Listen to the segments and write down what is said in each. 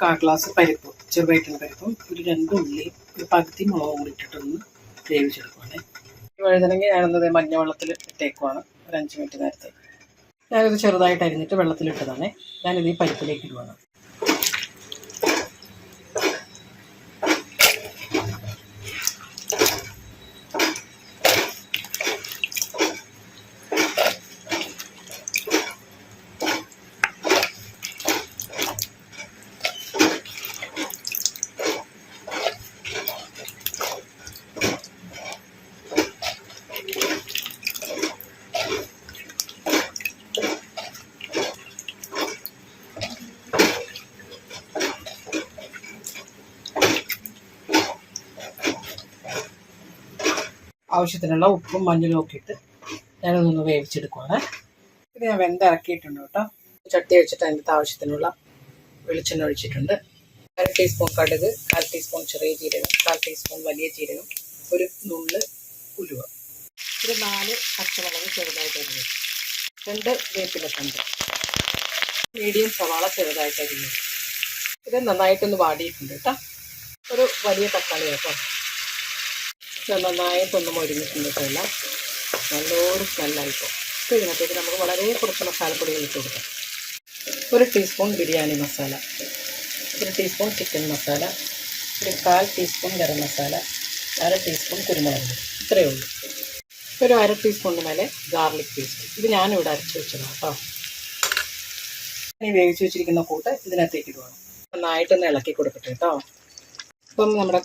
1/4 glass പരിപ്പ്, ചെറുപയറ്റിൻ പരിപ്പും ഒരു 2 ഉള്ളിയും ഒരു പകുതി മുളകും കൂടി ഇട്ടിട്ടൊന്ന് വേവിച്ചെടുക്കുവാണേ. വഴുതനങ്ങ ഞാനെന്നത് മഞ്ഞവെള്ളത്തിൽ ഇട്ടേക്കുവാണ് ഒരു 5 മിനിറ്റ് നേരത്തെ. ഞാനിത് ചെറുതായിട്ട് അരിഞ്ഞിട്ട് വെള്ളത്തിലിട്ടതാണേ. ഞാനിത് ഈ പരിപ്പിലേക്ക് ഇടുവാണ്. ആവശ്യത്തിനുള്ള ഉപ്പും മഞ്ഞളും ഒക്കെ ഇട്ട് ഞാനതൊന്ന് വേവിച്ചെടുക്കുവാണ്. ഇത് ഞാൻ വെന്തിറക്കിയിട്ടുണ്ട് കേട്ടോ. ചട്ടി വെച്ചിട്ട് അതിൻ്റെ ആവശ്യത്തിനുള്ള വെളിച്ചെണ്ണ ഒഴിച്ചിട്ടുണ്ട്. 1/2 ടീസ്പൂൺ കടുക്, 1/4 ടീസ്പൂൺ ചെറിയ ജീരകം, 1/4 ടീസ്പൂൺ വലിയ ജീരകം, ഒരു നുള്ള് ഉലുവ, ഒരു 4 പച്ചമുളക് ചെറുതായിട്ട് അരിഞ്ഞു, 2 വേപ്പിലത്തണ്ട്, മീഡിയം സവാള ചെറുതായിട്ട് അരിഞ്ഞു. ഇത് നന്നായിട്ടൊന്ന് വാടിയിട്ടുണ്ട് കേട്ടോ. ഒരു വലിയ തക്കാളി കേട്ടോ. നന്നായിട്ടൊന്ന് മൊരിഞ്ഞിട്ടുണ്ടില്ല, നല്ലൊരു സ്മെല്ലായിപ്പോൾ. അപ്പോൾ ഇതിനകത്തേക്ക് നമുക്ക് വളരെ കുറച്ച് മസാലപ്പൊടികൾ ഇട്ട് കൊടുക്കാം. 1 teaspoon biryani masala, 1 teaspoon chicken masala, ഒരു 1/4 ടീസ്പൂൺ ഗരം മസാല, 1/2 ടീസ്പൂൺ കുരുമുളക് പൊടി, ഇത്രയേ ഉള്ളൂ. ഒരു 1/2 ടീസ്പൂണിന് മേലെ ഗാർലിക് പേസ്റ്റ്. ഇത് ഞാനിവിടെ അരച്ച് വെച്ചതാണ് കേട്ടോ. ഇനി വേവിച്ച് വെച്ചിരിക്കുന്ന കൂട്ട് ഇതിനകത്തേക്ക് ഇടുവാണ്. നന്നായിട്ടൊന്ന് ഇളക്കി കൊടുക്കട്ടെ കേട്ടോ. അപ്പം നമ്മുടെ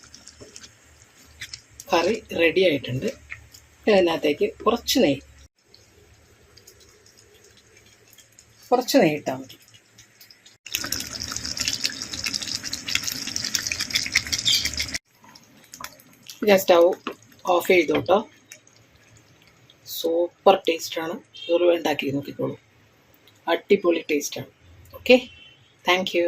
കറി റെഡി ആയിട്ടുണ്ട്. അതിനകത്തേക്ക് കുറച്ച് നെയ്യ് ഇട്ടാൽ മതി. ഞാൻ സ്റ്റൗ ഓഫ് ചെയ്തു കേട്ടോ. സൂപ്പർ ടേസ്റ്റാണ്. ഇതുപോലെ ഉണ്ടാക്കി നോക്കിക്കോളൂ. അടിപൊളി ടേസ്റ്റാണ്. Okay, thank you.